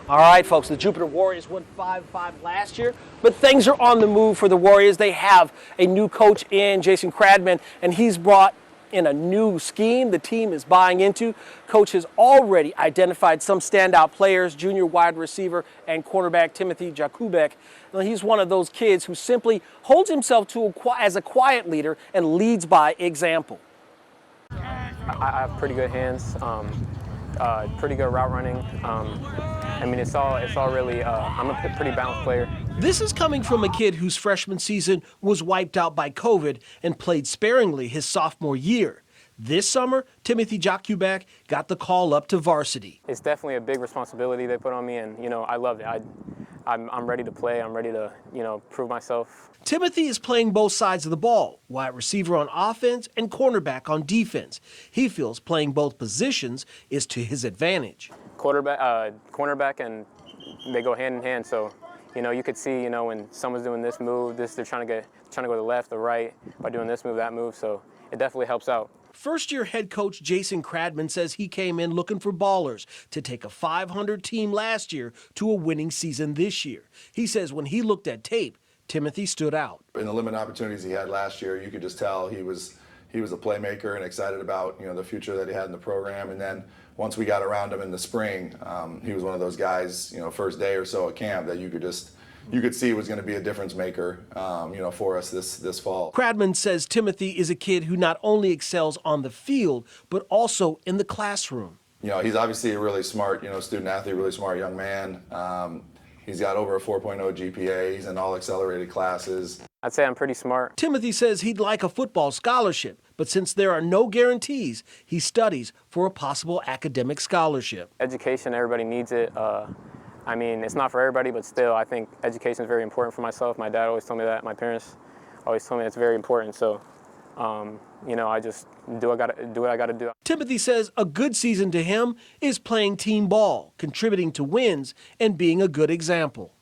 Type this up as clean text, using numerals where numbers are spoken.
All right, folks, the Jupiter Warriors won 5-5 last year, but things are on the move for the Warriors. They have a new coach in, Jason Cradman, and he's brought in a new scheme the team is buying into. Coach has already identified some standout players, junior wide receiver and cornerback Timothy Jakubek. Now, he's one of those kids who simply holds himself as a quiet leader and leads by example. I have pretty good hands, pretty good route running. I mean, it's all really, I'm a pretty balanced player. This is coming from a kid whose freshman season was wiped out by COVID and played sparingly his sophomore year. This summer, Timothy Jakubek got the call up to varsity. It's definitely a big responsibility they put on me, and, I love it. I'm ready to play. I'm ready to, prove myself. Timothy is playing both sides of the ball, wide receiver on offense and cornerback on defense. He feels playing both positions is to his advantage. Cornerback, and they go hand in hand. So, you could see, when someone's doing this move, they're trying to go to the left, the right, by doing this move, that move. So it definitely helps out. First-year head coach Jason Cradman says he came in looking for ballers to take a 500 team last year to a winning season this year. He says when he looked at tape, Timothy stood out. In the limited opportunities he had last year, you could just tell he was a playmaker and excited about the future that he had in the program. And then once we got around him in the spring, he was one of those guys, first day or so at camp that you could see was going to be a difference maker, for us this fall. Cradman says Timothy is a kid who not only excels on the field, but also in the classroom. He's obviously a really smart, student athlete, really smart young man. He's got over a 4.0 GPA. He's in all accelerated classes. I'd say I'm pretty smart. Timothy says he'd like a football scholarship, but since there are no guarantees, he studies for a possible academic scholarship. Education, everybody needs it. I mean, it's not for everybody, but still, I think education is very important for myself. My dad always told me that. My parents always told me it's very important. So, I just do what I got to do. Timothy says a good season to him is playing team ball, contributing to wins, and being a good example.